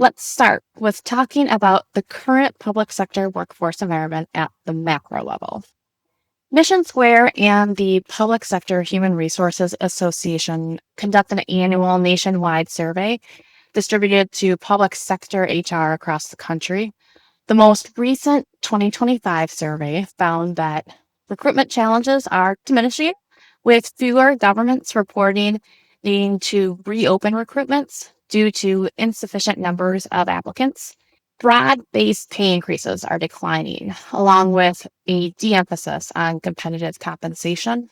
Let's start with talking about the current public sector workforce environment at the macro level. Mission Square and the Public Sector Human Resources Association conduct an annual nationwide survey distributed to public sector HR across the country. The most recent 2025 survey found that recruitment challenges are diminishing, with fewer governments reporting needing to reopen recruitments due to insufficient numbers of applicants. Broad-based pay increases are declining, along with a de-emphasis on competitive compensation.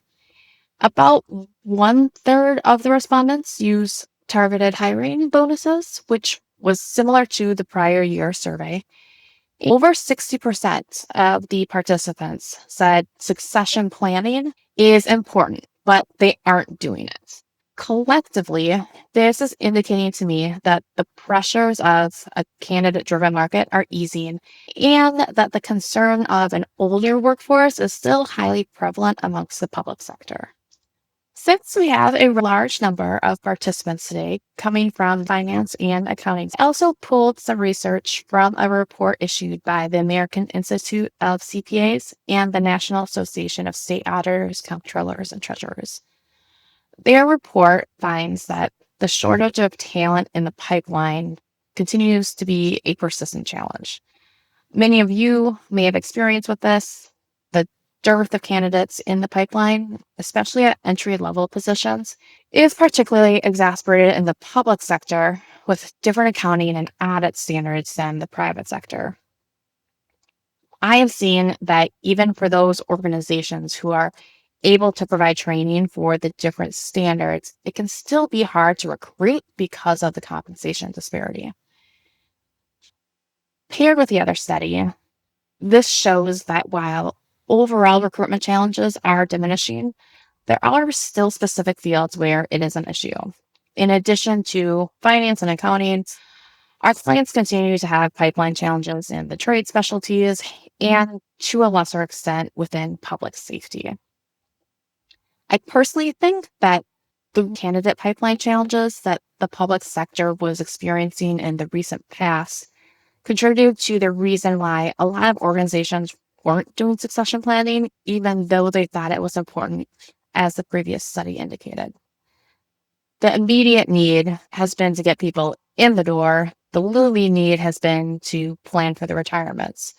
About one-third of the respondents use targeted hiring bonuses, which was similar to the prior year survey. Over 60% of the participants said succession planning is important, but they aren't doing it. Collectively, this is indicating to me that the pressures of a candidate-driven market are easing and that the concern of an older workforce is still highly prevalent amongst the public sector. Since we have a large number of participants today coming from finance and accounting, I also pulled some research from a report issued by the American Institute of CPAs and the National Association of State Auditors, Comptrollers, and Treasurers. Their report finds that the shortage of talent in the pipeline continues to be a persistent challenge. Many of you may have experience with this. The dearth of candidates in the pipeline, especially at entry-level positions, is particularly exacerbated in the public sector with different accounting and audit standards than the private sector. I have seen that even for those organizations who are able to provide training for the different standards, it can still be hard to recruit because of the compensation disparity. Paired with the other study, this shows that while overall recruitment challenges are diminishing, there are still specific fields where it is an issue. In addition to finance and accounting, our clients continue to have pipeline challenges in the trade specialties and, to a lesser extent, within public safety. I personally think that the candidate pipeline challenges that the public sector was experiencing in the recent past contributed to the reason why a lot of organizations weren't doing succession planning, even though they thought it was important, as the previous study indicated. The immediate need has been to get people in the door. The looming need has been to plan for the retirements.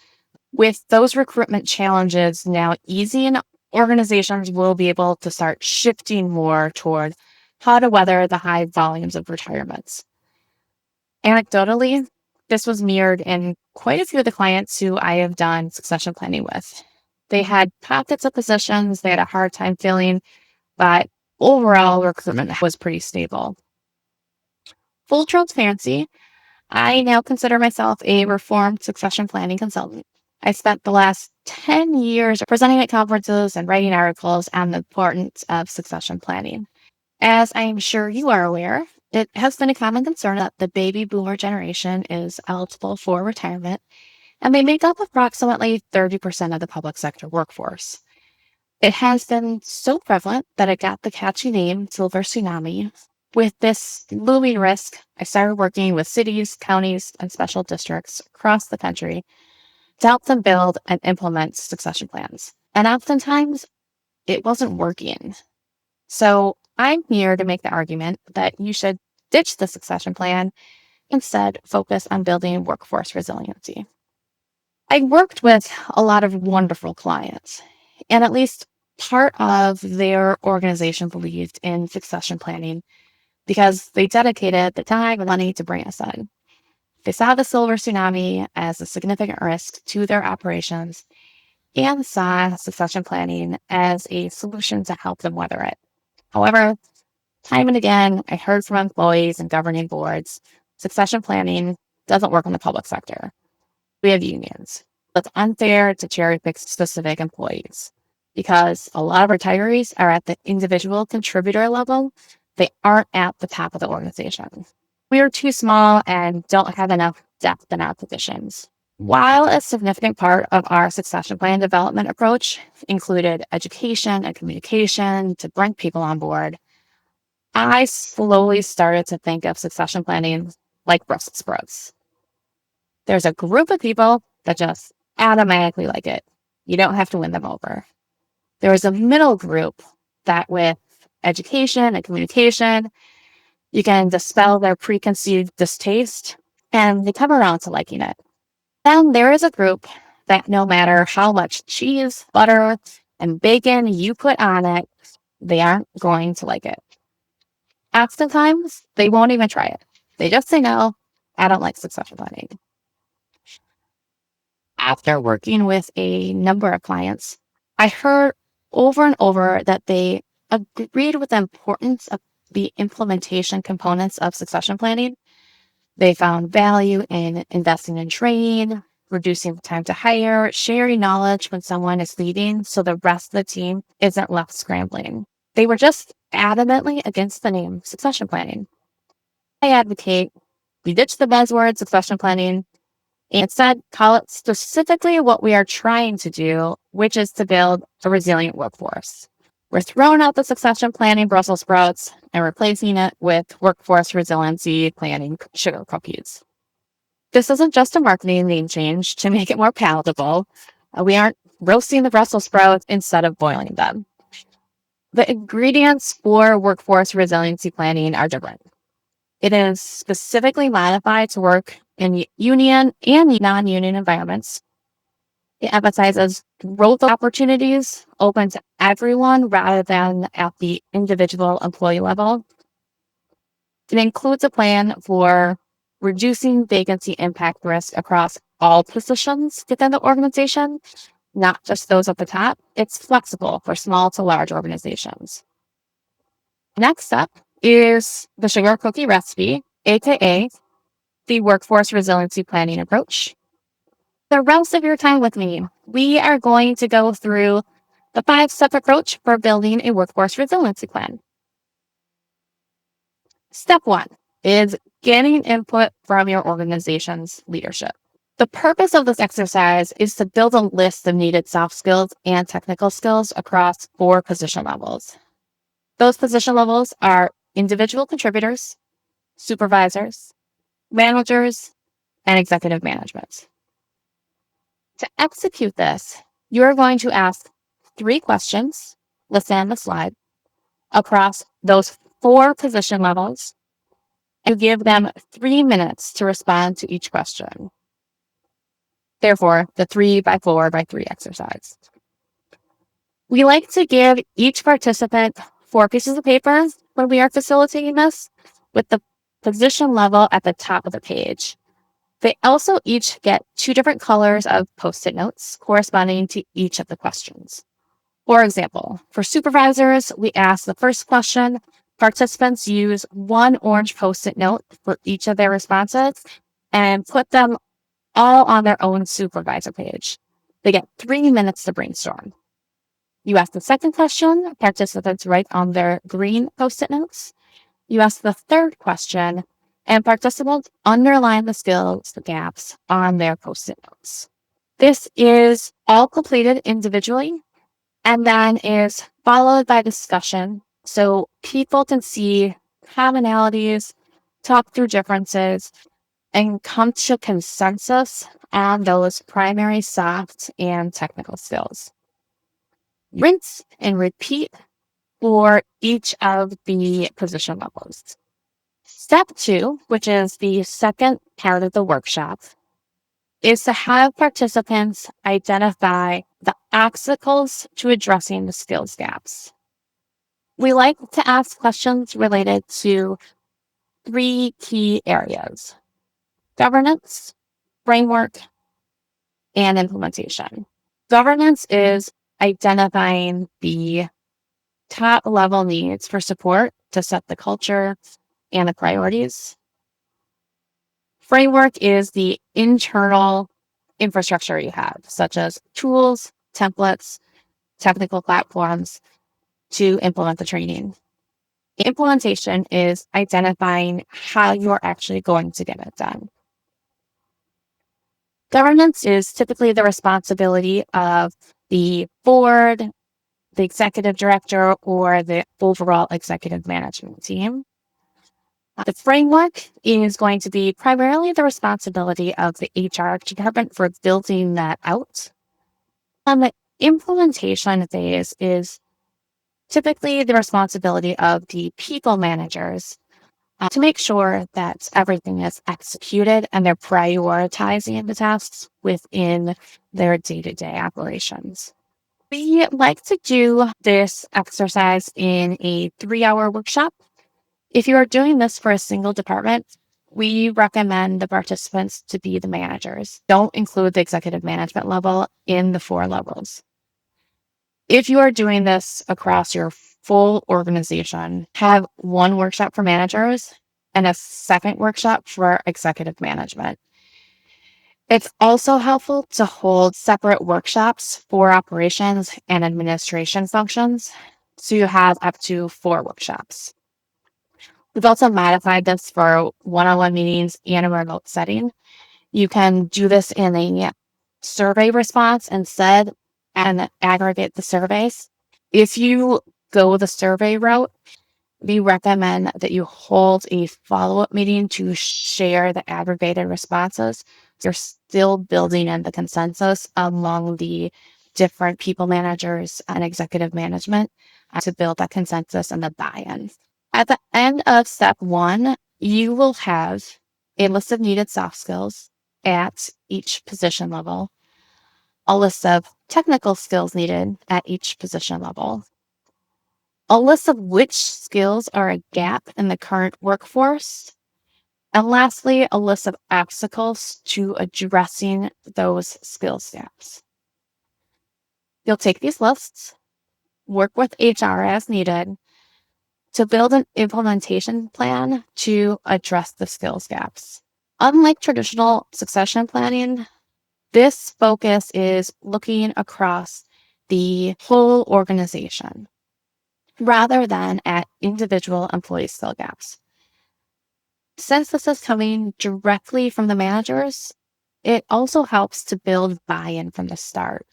With those recruitment challenges now easing, organizations will be able to start shifting more toward how to weather the high volumes of retirements. Anecdotally, this was mirrored in quite a few of the clients who I have done succession planning with. They had pockets of positions they had a hard time filling, but overall recruitment was pretty stable. Full transparency, I now consider myself a reformed succession planning consultant. I spent the last 10 years presenting at conferences and writing articles on the importance of succession planning. As I'm sure you are aware, it has been a common concern that the baby boomer generation is eligible for retirement, and they make up approximately 30% of the public sector workforce. It has been so prevalent that it got the catchy name Silver Tsunami. With this looming risk, I started working with cities, counties, and special districts across the country to help them build and implement succession plans. And oftentimes, it wasn't working. So I'm here to make the argument that you should ditch the succession plan, instead focus on building workforce resiliency. I worked with a lot of wonderful clients, and at least part of their organization believed in succession planning because they dedicated the time and money to bring us in. They saw the silver tsunami as a significant risk to their operations and saw succession planning as a solution to help them weather it. However, time and again, I heard from employees and governing boards, succession planning doesn't work in the public sector. We have unions. It's unfair to cherry pick specific employees because a lot of retirees are at the individual contributor level. They aren't at the top of the organization. We are too small and don't have enough depth in our positions. While a significant part of our succession plan development approach included education and communication to bring people on board, I slowly started to think of succession planning like Brussels sprouts. There's a group of people that just automatically like it. You don't have to win them over. There's a middle group that with education and communication, you can dispel their preconceived distaste and they come around to liking it. Then there is a group that no matter how much cheese, butter, and bacon you put on it, they aren't going to like it. Oftentimes, they won't even try it. They just say, no, I don't like succession planning. After working with a number of clients, I heard over and over that they agreed with the importance of the implementation components of succession planning. They found value in investing in training, reducing the time to hire, sharing knowledge when someone is leaving so the rest of the team isn't left scrambling. They were just adamantly against the name succession planning. I advocate we ditch the buzzword succession planning and instead call it specifically what we are trying to do, which is to build a resilient workforce. We're throwing out the succession planning Brussels sprouts and replacing it with workforce resiliency planning sugar cookies. This isn't just a marketing name change to make it more palatable. We aren't roasting the Brussels sprouts instead of boiling them. The ingredients for workforce resiliency planning are different. It is specifically modified to work in union and non-union environments. It emphasizes growth opportunities open to everyone rather than at the individual employee level. It includes a plan for reducing vacancy impact risk across all positions within the organization, not just those at the top. It's flexible for small to large organizations. Next up is the sugar cookie recipe, aka the workforce resiliency planning approach. The rest of your time with me, we are going to go through the 5-step approach for building a workforce resiliency plan. Step 1 is getting input from your organization's leadership. The purpose of this exercise is to build a list of needed soft skills and technical skills across 4 position levels. Those position levels are individual contributors, supervisors, managers, and executive management. To execute this, you're going to ask 3 questions, listed on the slide, across those 4 position levels. You give them 3 minutes to respond to each question. Therefore, the 3x4x3 exercise. We like to give each participant 4 pieces of paper when we are facilitating this, with the position level at the top of the page. They also each get 2 different colors of Post-it notes corresponding to each of the questions. For example, for supervisors, we ask the first question. Participants use 1 orange Post-it note for each of their responses and put them all on their own supervisor page. They get 3 minutes to brainstorm. You ask the second question, participants write on their green Post-it notes. You ask the third question, and participants underline the skills gaps on their Post-it notes. This is all completed individually and then is followed by discussion so people can see commonalities, talk through differences, and come to consensus on those primary soft and technical skills. Rinse and repeat for each of the position levels. Step 2, which is the second part of the workshop, is to have participants identify the obstacles to addressing the skills gaps. We like to ask questions related to 3 key areas: governance, framework, and implementation. Governance is identifying the top level needs for support to set the culture and the priorities. Framework is the internal infrastructure you have, such as tools, templates, technical platforms to implement the training. Implementation is identifying how you're actually going to get it done. Governance is typically the responsibility of the board, the executive director, or the overall executive management team. The framework is going to be primarily the responsibility of the HR department for building that out. The implementation phase is typically the responsibility of the people managers to make sure that everything is executed and they're prioritizing the tasks within their day-to-day operations. We like to do this exercise in a 3-hour workshop. If you are doing this for a single department, we recommend the participants to be the managers. Don't include the executive management level in the 4 levels. If you are doing this across your full organization, have one workshop for managers and a second workshop for executive management. It's also helpful to hold separate workshops for operations and administration functions, so you have up to 4 workshops. We've also modified this for one-on-one meetings and a remote setting. You can do this in a survey response instead and aggregate the surveys. If you go the survey route, we recommend that you hold a follow-up meeting to share the aggregated responses. You're still building in the consensus among the different people managers and executive management to build that consensus and the buy-in. At the end of step 1, you will have a list of needed soft skills at each position level, a list of technical skills needed at each position level, a list of which skills are a gap in the current workforce, and lastly, a list of obstacles to addressing those skills gaps. You'll take these lists, work with HR as needed to build an implementation plan to address the skills gaps. Unlike traditional succession planning, this focus is looking across the whole organization rather than at individual employee skill gaps. Since this is coming directly from the managers, it also helps to build buy-in from the start.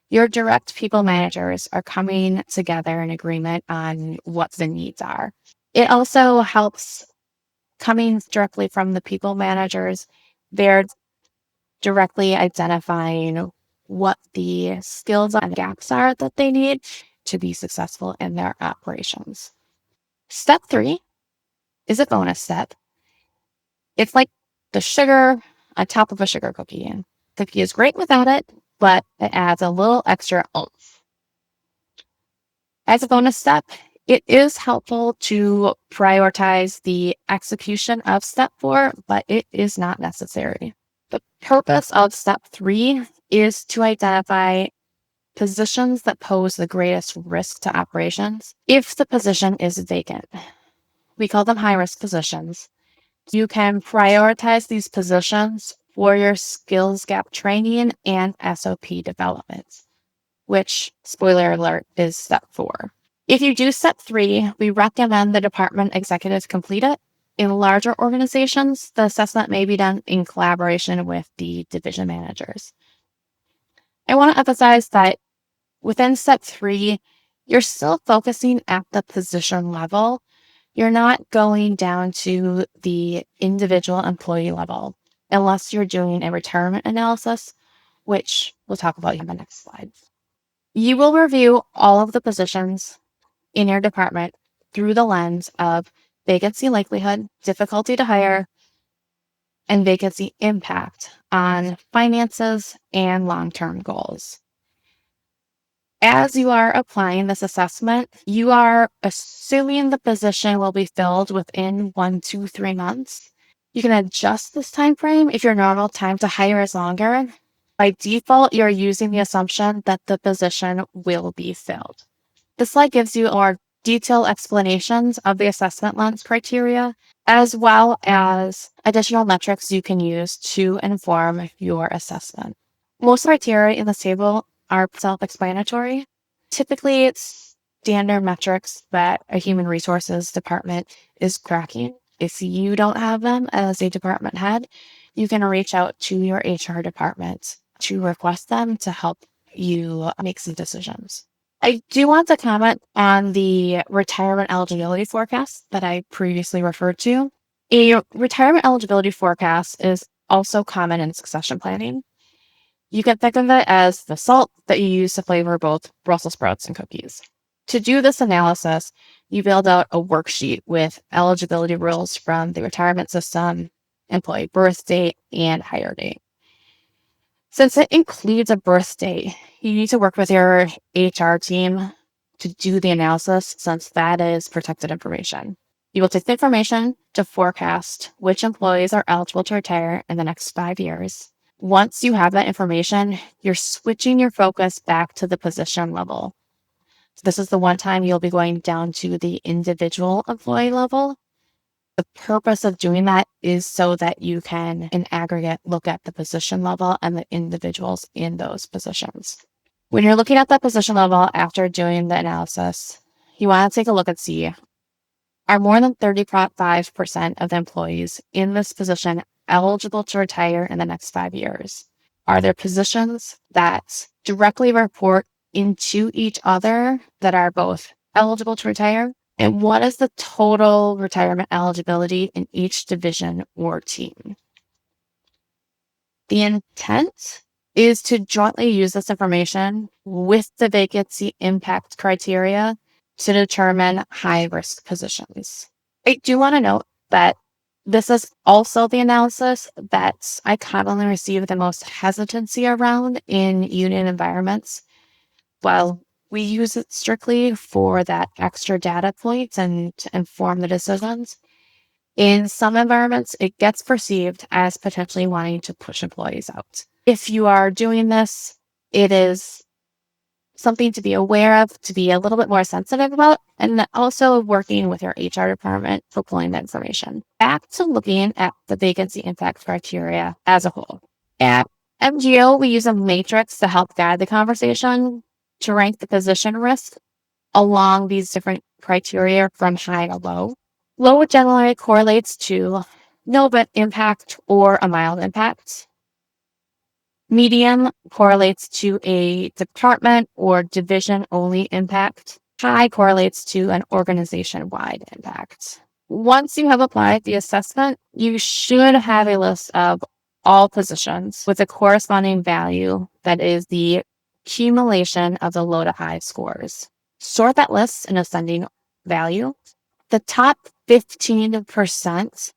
Your direct people managers are coming together in agreement on what the needs are. It also helps coming directly from the people managers. They're directly identifying what the skills and gaps are that they need to be successful in their operations. Step 3 is a bonus step. It's like the sugar on top of a sugar cookie. And cookie is great without it, but it adds a little extra oomph. As a bonus step, it is helpful to prioritize the execution of step 4, but it is not necessary. The purpose of step 3 is to identify positions that pose the greatest risk to operations if the position is vacant. We call them high-risk positions. You can prioritize these positions for your skills gap training and SOP development, which, spoiler alert, is step 4. If you do step 3, we recommend the department executives complete it. In larger organizations, the assessment may be done in collaboration with the division managers. I want to emphasize that within step 3, you're still focusing at the position level. You're not going down to the individual employee level unless you're doing a retirement analysis, which we'll talk about in the next slide. You will review all of the positions in your department through the lens of vacancy likelihood, difficulty to hire, and vacancy impact on finances and long-term goals. As you are applying this assessment, you are assuming the position will be filled within 1 to 3 months. You can adjust this time frame if your normal time to hire is longer. By default, you're using the assumption that the position will be filled. This slide gives you more detailed explanations of the assessment lens criteria, as well as additional metrics you can use to inform your assessment. Most criteria in this table are self-explanatory. Typically, it's standard metrics that a human resources department is tracking. If you don't have them as a department head, you can reach out to your HR department to request them to help you make some decisions. I do want to comment on the retirement eligibility forecast that I previously referred to. A retirement eligibility forecast is also common in succession planning. You can think of it as the salt that you use to flavor both Brussels sprouts and cookies. To do this analysis, you build out a worksheet with eligibility rules from the retirement system, employee birth date, and hire date. Since it includes a birth date, you need to work with your HR team to do the analysis since that is protected information. You will take the information to forecast which employees are eligible to retire in the next 5 years. Once you have that information, you're switching your focus back to the position level. So this is the one time you'll be going down to the individual employee level. The purpose of doing that is so that you can, in aggregate, look at the position level and the individuals in those positions. When you're looking at that position level after doing the analysis, you want to take a look and see, are more than 35% of the employees in this position eligible to retire in the next 5 years? Are there positions that directly report into each other that are both eligible to retire? And what is the total retirement eligibility in each division or team? The intent is to jointly use this information with the vacancy impact criteria to determine high risk positions. I do want to note that this is also the analysis that I commonly receive the most hesitancy around in union environments. While we use it strictly for that extra data points and to inform the decisions, in some environments, it gets perceived as potentially wanting to push employees out. If you are doing this, it is something to be aware of, to be a little bit more sensitive about, and also working with your HR department for pulling that information. Back to looking at the vacancy impact criteria as a whole. At MGO, we use a matrix to help guide the conversation to rank the position risk along these different criteria from high to low. Low generally correlates to no impact or a mild impact. Medium correlates to a department or division only impact. High correlates to an organization-wide impact. Once you have applied the assessment, you should have a list of all positions with a corresponding value that is the accumulation of the low to high scores. Sort that list in ascending value. The top 15%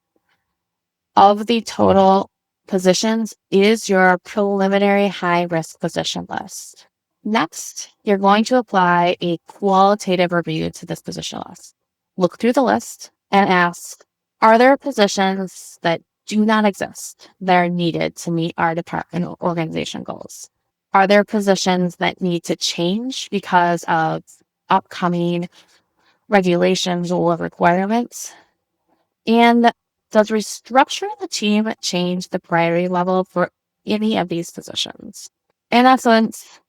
of the total positions is your preliminary high risk position list. Next, you're going to apply a qualitative review to this position list. Look through the list and ask, are there positions that do not exist that are needed to meet our department or organization goals? Are there positions that need to change because of upcoming regulations or requirements? And does restructuring the team change the priority level for any of these positions? In essence,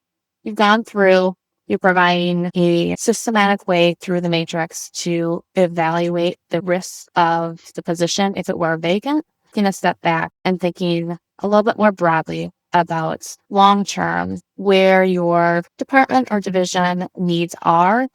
you've gone through, you're providing a systematic way through the matrix to evaluate the risk of the position if it were vacant, taking a step back and thinking a little bit more broadly about long-term where your department or division needs are,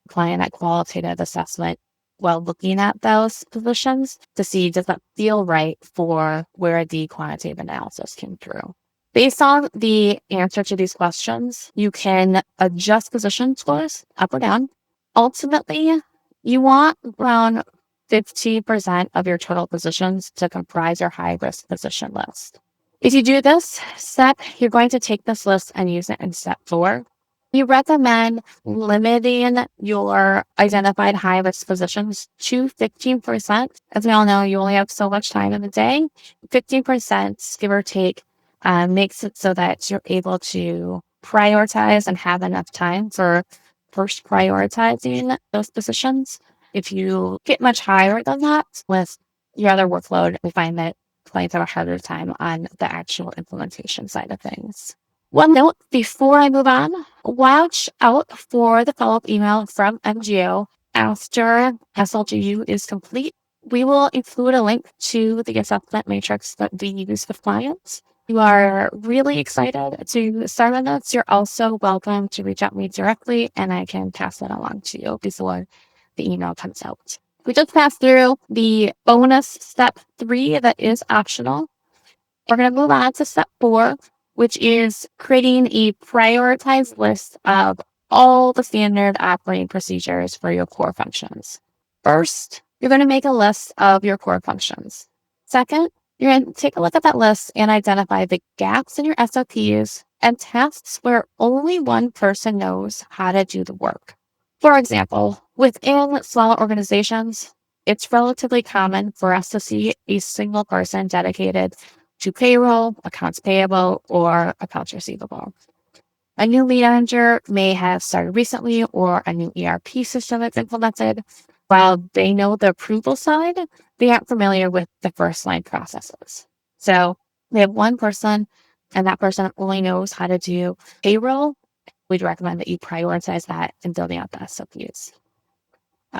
applying that qualitative assessment while looking at those positions to see does that feel right for where the quantitative analysis came through. Based on the answer to these questions, you can adjust position scores up or down. Ultimately, you want around 50% of your total positions to comprise your high-risk position list. If you do this step, you're going to take this list and use it in step 4. We recommend limiting your identified high-risk positions to 15%. As we all know, you only have so much time in the day. 15%, give or take, makes it so that you're able to prioritize and have enough time for first prioritizing those positions. If you get much higher than that with your other workload, we find that clients have a harder time on the actual implementation side of things. One note before I move on, watch out for the follow-up email from MGO after SLGU is complete. We will include a link to the assessment matrix that we use with clients. You are really excited to start on this. You're also welcome to reach out to me directly and I can pass that along to you before the email comes out. We just passed through the bonus step 3 that is optional. We're going to move on to step 4, which is creating a prioritized list of all the standard operating procedures for your core functions. First, you're going to make a list of your core functions. Second, you're going to take a look at that list and identify the gaps in your SOPs and tasks where only one person knows how to do the work. For example, within smaller organizations, it's relatively common for us to see a single person dedicated to payroll, accounts payable, or accounts receivable. A new lead manager may have started recently, or a new ERP system that's implemented. While they know the approval side, they aren't familiar with the first line processes. So they have one person, and that person only knows how to do payroll. We'd recommend that you prioritize that in building out the SOPs.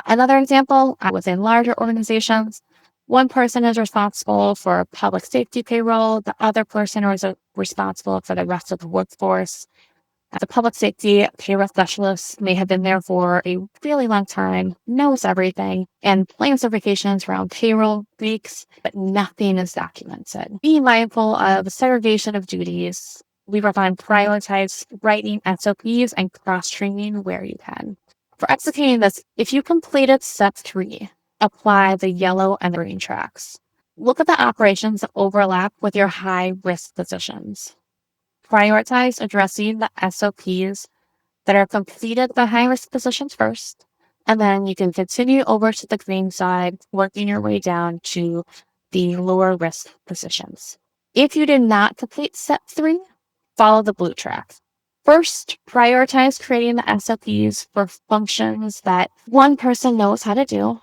Another example, within larger organizations, one person is responsible for public safety payroll. The other person is responsible for the rest of the workforce. The public safety payroll specialist may have been there for a really long time, knows everything, and plans their vacations around payroll weeks, but nothing is documented. Be mindful of segregation of duties. We recommend prioritize writing SOPs and cross-training where you can. For executing this, if you completed step 3, apply the yellow and the green tracks. Look at the operations that overlap with your high-risk positions. Prioritize addressing the SOPs that are completed by high-risk positions first, and then you can continue over to the green side, working your way down to the lower risk positions. If you did not complete step 3, follow the blue track. First, prioritize creating the SOPs for functions that one person knows how to do,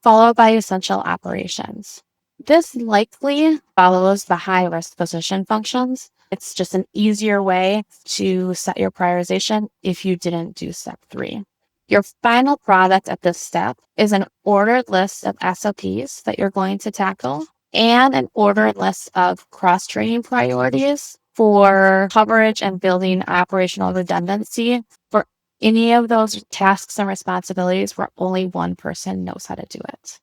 followed by essential operations. This likely follows the high-risk position functions. It's just an easier way to set your prioritization if you didn't do step 3. Your final product at this step is an ordered list of SOPs that you're going to tackle and an ordered list of cross-training priorities for coverage and building operational redundancy for any of those tasks and responsibilities where only one person knows how to do it.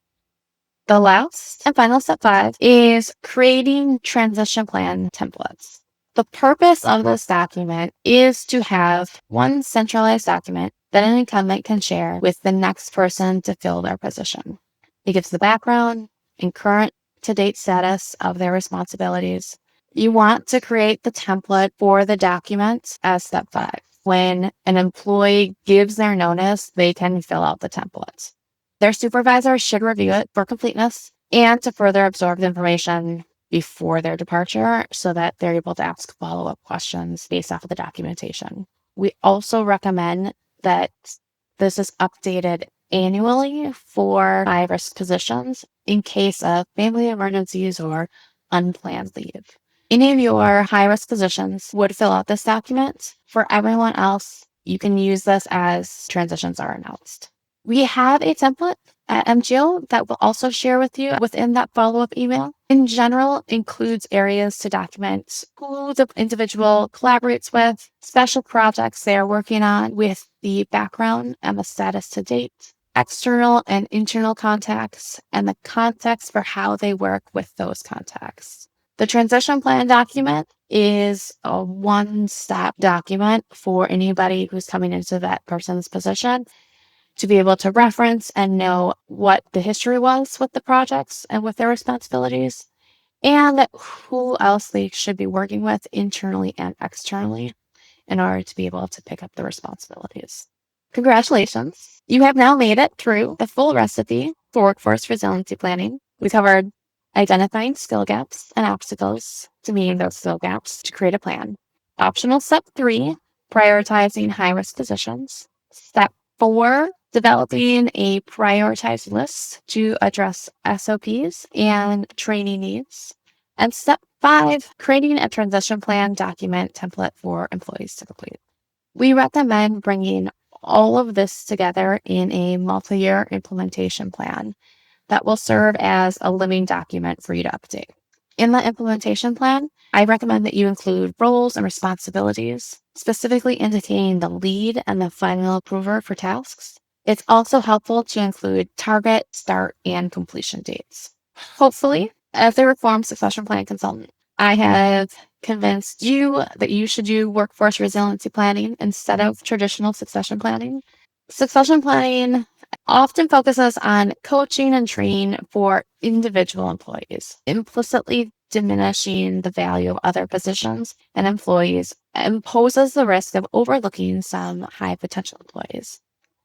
The last and final step 5 is creating transition plan templates. The purpose of this document is to have one centralized document that an incumbent can share with the next person to fill their position. It gives the background and current to-date status of their responsibilities. You want to create the template for the document as step 5. When an employee gives their notice, they can fill out the template. Their supervisor should review it for completeness and to further absorb the information before their departure so that they're able to ask follow-up questions based off of the documentation. We also recommend that this is updated annually for high-risk positions in case of family emergencies or unplanned leave. Any of your high-risk positions would fill out this document. For everyone else, you can use this as transitions are announced. We have a template at MGO that we'll also share with you within that follow-up email. In general, includes areas to document who the individual collaborates with, special projects they are working on with the background and the status to date, external and internal contacts, and the context for how they work with those contacts. The transition plan document is a one-stop document for anybody who's coming into that person's position to be able to reference and know what the history was with the projects and with their responsibilities, and who else they should be working with internally and externally in order to be able to pick up the responsibilities. Congratulations. You have now made it through the full recipe for workforce resiliency planning. We covered identifying skill gaps and obstacles to meeting those skill gaps to create a plan. Optional step 3, prioritizing high-risk positions. Step 4, developing a prioritized list to address SOPs and training needs. And step 5, creating a transition plan document template for employees to complete. We recommend bringing all of this together in a multi-year implementation plan that will serve as a living document for you to update. In the implementation plan, I recommend that you include roles and responsibilities, specifically indicating the lead and the final approver for tasks. It's also helpful to include target, start, and completion dates. Hopefully, as a reformed succession planning consultant, I have convinced you that you should do workforce resiliency planning instead of traditional succession planning. Succession planning often focuses on coaching and training for individual employees, implicitly diminishing the value of other positions and employees, and poses the risk of overlooking some high potential employees.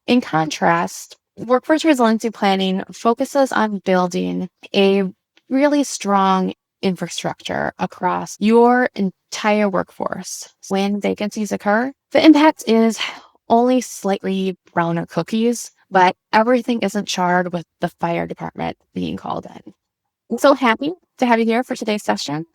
In contrast, workforce resiliency planning focuses on building a really strong infrastructure across your entire workforce. When vacancies occur, the impact is only slightly browner cookies, but everything isn't charred with the fire department being called in. I'm so happy to have you here for today's session.